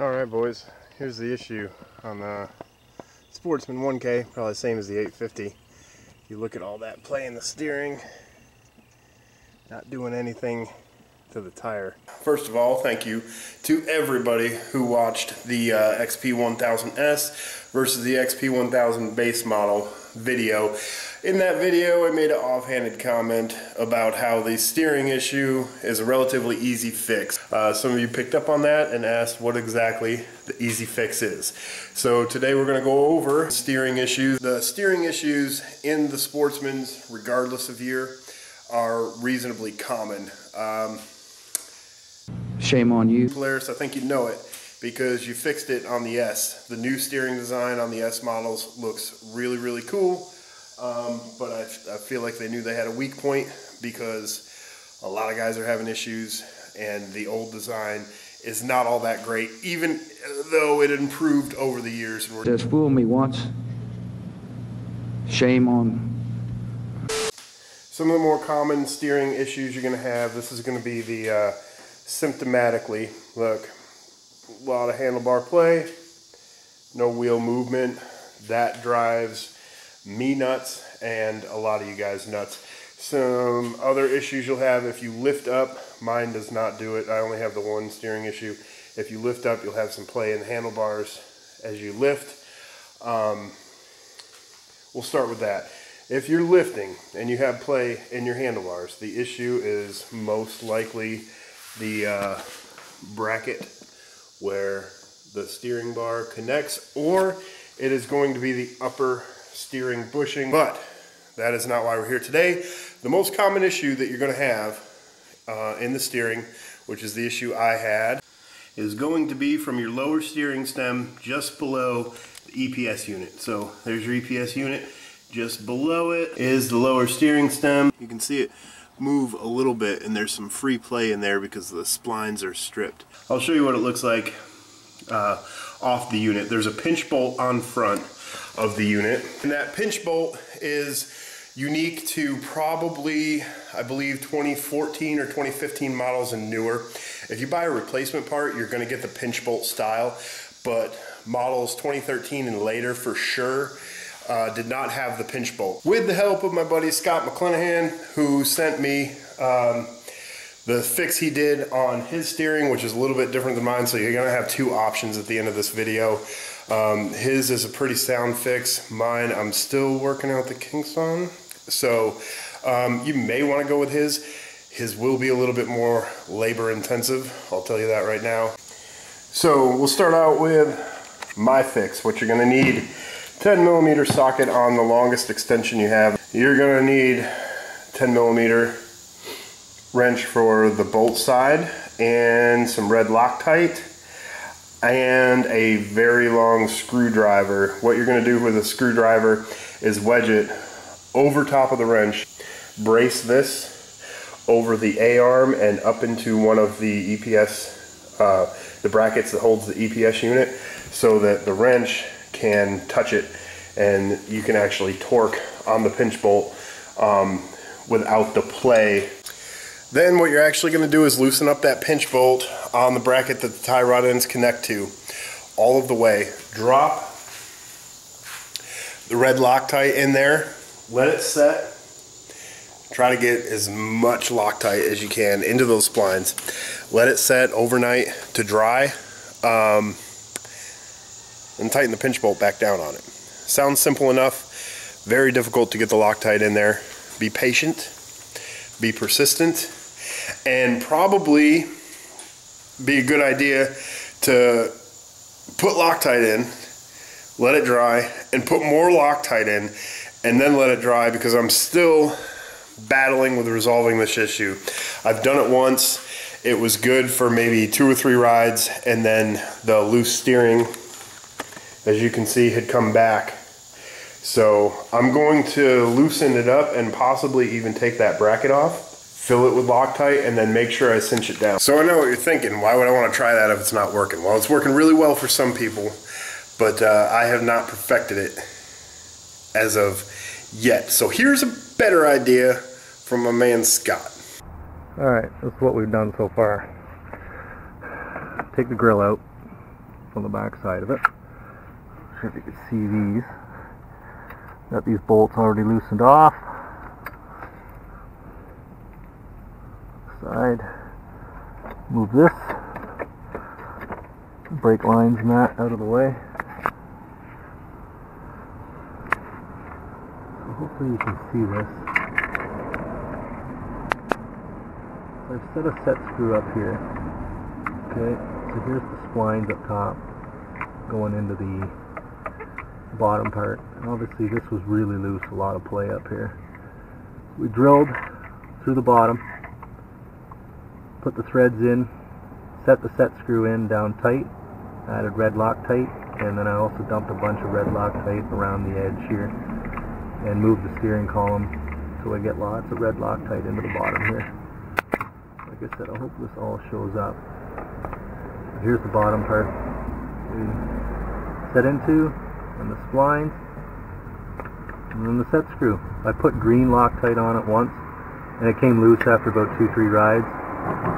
Alright boys, here's the issue on the Sportsman 1K, probably the same as the 850. You look at all that play in the steering, not doing anything to the tire. First of all, thank you to everybody who watched the XP1000S versus the XP1000 base model video. In that video, I made an offhanded comment about how the steering issue is a relatively easy fix. Some of you picked up on that and asked what exactly the easy fix is. So today we're going to go over steering issues. The steering issues in the Sportsmans, regardless of year, are reasonably common. Shame on you. Polaris, I think you know it because you fixed it on the S. The new steering design on the S models looks really, really cool. But I feel like they knew they had a weak point because a lot of guys are having issues and the old design is not all that great, even though it improved over the years. Just fool me once. Shame on. Some of the more common steering issues you're going to have, this is going to be the symptomatically, look, a lot of handlebar play, no wheel movement. That drives me nuts and a lot of you guys nuts. Some other issues you'll have if you lift up, mine does not do it. I only have the one steering issue. If you lift up, you'll have some play in the handlebars as you lift. We'll start with that. If you're lifting and you have play in your handlebars, the issue is most likely the bracket where the steering bar connects, or it is going to be the upper steering bushing, but that is not why we're here today. The most common issue that you're going to have in the steering, which is the issue I had, is going to be from your lower steering stem just below the EPS unit. So there's your EPS unit. Just below it is the lower steering stem. You can see it move a little bit and there's some free play in there because the splines are stripped. I'll show you what it looks like off the unit. There's a pinch bolt on front of the unit, and that pinch bolt is unique to probably, I believe, 2014 or 2015 models and newer. If you buy a replacement part, you're going to get the pinch bolt style, but models 2013 and later for sure did not have the pinch bolt. With the help of my buddy Scott Mcclenaghan, who sent me the fix he did on his steering, which is a little bit different than mine, so you're going to have two options at the end of this video. His is a pretty sound fix. Mine, I'm still working out the kinks on. So you may want to go with his. His will be a little bit more labor intensive. I'll tell you that right now. So we'll start out with my fix. What you're going to need: 10mm socket on the longest extension you have. You're going to need 10mm wrench for the bolt side and some red Loctite and a very long screwdriver. What you're going to do with a screwdriver is wedge it over top of the wrench, brace this over the A-arm and up into one of the EPS, the brackets that holds the EPS unit, so that the wrench can touch it and you can actually torque on the pinch bolt without the play. Then what you're actually going to do is loosen up that pinch bolt on the bracket that the tie rod ends connect to all of the way. Drop the red Loctite in there, let it set. Try to get as much Loctite as you can into those splines. Let it set overnight to dry, and tighten the pinch bolt back down on it. Sounds simple enough, very difficult to get the Loctite in there. Be patient, be persistent, and probably be a good idea to put Loctite in, let it dry, and put more Loctite in, and then let it dry, because I'm still battling with resolving this issue. I've done it once. It was good for maybe 2 or 3 rides, and then the loose steering, as you can see, had come back. So I'm going to loosen it up and possibly even take that bracket off, fill it with Loctite, and then make sure I cinch it down. So I know what you're thinking. Why would I want to try that if it's not working? Well, it's working really well for some people, but I have not perfected it as of yet. So here's a better idea from my man Scott. Alright, that's what we've done so far. Take the grill out, off on the back side of it. Not sure if you can see these. Got these bolts already loosened off. Side. Move this. Brake lines and that out of the way. So hopefully you can see this. So I've set a set screw up here. Okay, so here's the splines up top going into the bottom part. And obviously this was really loose, a lot of play up here. We drilled through the bottom, put the threads in, set the set screw in down tight, added red Loctite, and then I also dumped a bunch of red Loctite around the edge here and moved the steering column so I get lots of red Loctite into the bottom here. Like I said, I hope this all shows up. Here's the bottom part we set into, and the splines, and then the set screw. I put green Loctite on it once, and it came loose after about 2-3 rides.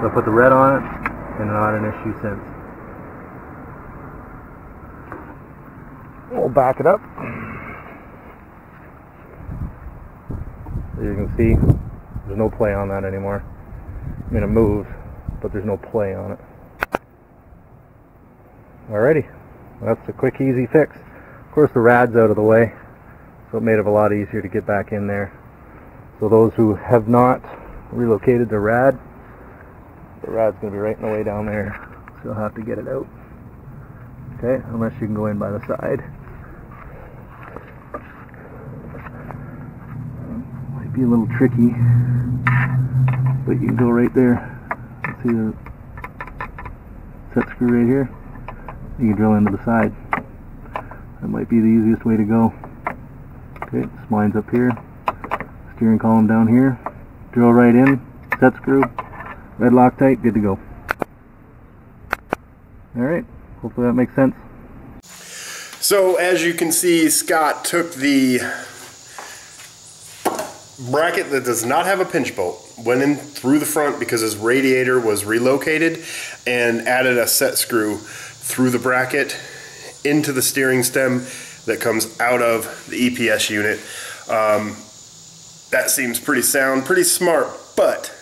So I put the red on it, and not an issue since. We'll back it up. As you can see, there's no play on that anymore. I mean, it moves, but there's no play on it. Alrighty, that's a quick, easy fix. Of course, the rad's out of the way, so it made it a lot easier to get back in there. So those who have not relocated the rad's going to be right in the way down there, so you'll have to get it out. Okay, unless you can go in by the side. Might be a little tricky, but you can go right there. See the set screw right here? You can drill into the side. That might be the easiest way to go. Okay, splines up here, steering column down here, drill right in, set screw, red Loctite, good to go. Alright, hopefully that makes sense. So as you can see, Scott took the bracket that does not have a pinch bolt, went in through the front because his radiator was relocated, and added a set screw through the bracket into the steering stem that comes out of the EPS unit. That seems pretty sound, pretty smart, but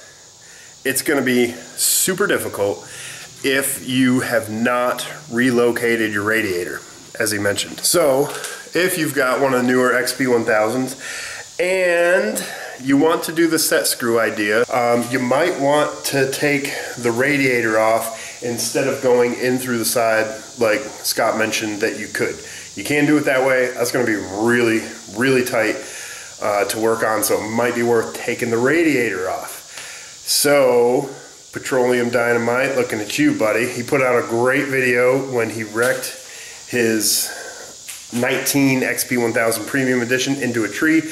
it's going to be super difficult if you have not relocated your radiator, as he mentioned. So if you've got one of the newer XP1000s and you want to do the set screw idea, you might want to take the radiator off instead of going in through the side like Scott mentioned that you could. You can do it that way. That's going to be really, really tight to work on, so it might be worth taking the radiator off. So, Petroleum Dynamite, looking at you, buddy. He put out a great video when he wrecked his 19 XP1000 Premium Edition into a tree.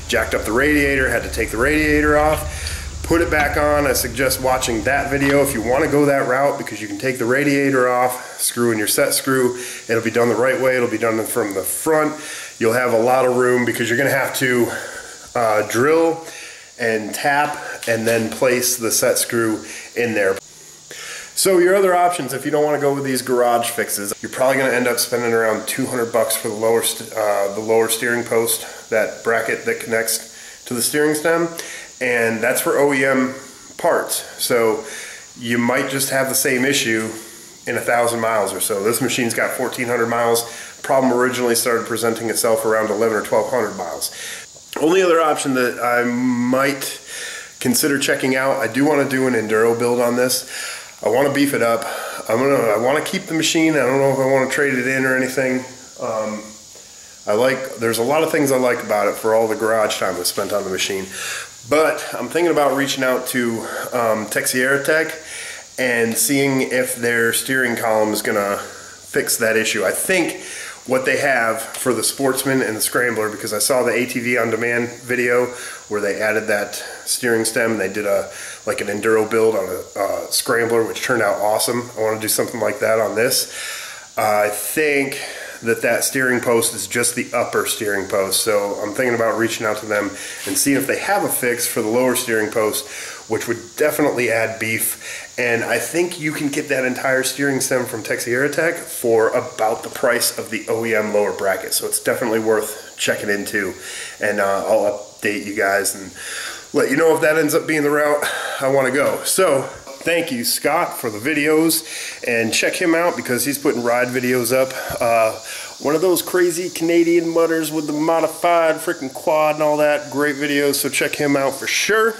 Jacked up the radiator, had to take the radiator off, put it back on. I suggest watching that video if you want to go that route, because you can take the radiator off, screw in your set screw. It'll be done the right way. It'll be done from the front. You'll have a lot of room because you're going to have to drill and tap and then place the set screw in there. So your other options, if you don't want to go with these garage fixes, you're probably going to end up spending around $200 for the lower steering post, that bracket that connects to the steering stem, and that's for OEM parts. So you might just have the same issue in 1,000 miles or so. This machine's got 1,400 miles. Problem originally started presenting itself around 1,100 or 1,200 miles. Only other option that I might consider checking out, I do want to do an enduro build on this. I want to beef it up. I want to keep the machine. I don't know if I want to trade it in or anything. There's a lot of things I like about it for all the garage time I've spent on the machine. But I'm thinking about reaching out to Texiera Tech and seeing if their steering column is going to fix that issue. I think what they have for the Sportsman and the Scrambler, because I saw the ATV on demand video where they added that steering stem and they did like an enduro build on a Scrambler, which turned out awesome. I want to do something like that on this. I think that steering post is just the upper steering post, so I'm thinking about reaching out to them and seeing if they have a fix for the lower steering post, which would definitely add beef And I think you can get that entire steering stem from Texierotech for about the price of the OEM lower bracket. So it's definitely worth checking into. And I'll update you guys and let you know if that ends up being the route I want to go. So thank you, Scott, for the videos, and check him out because he's putting ride videos up. One of those crazy Canadian mutters with the modified freaking quad and all that. Great videos, so check him out for sure.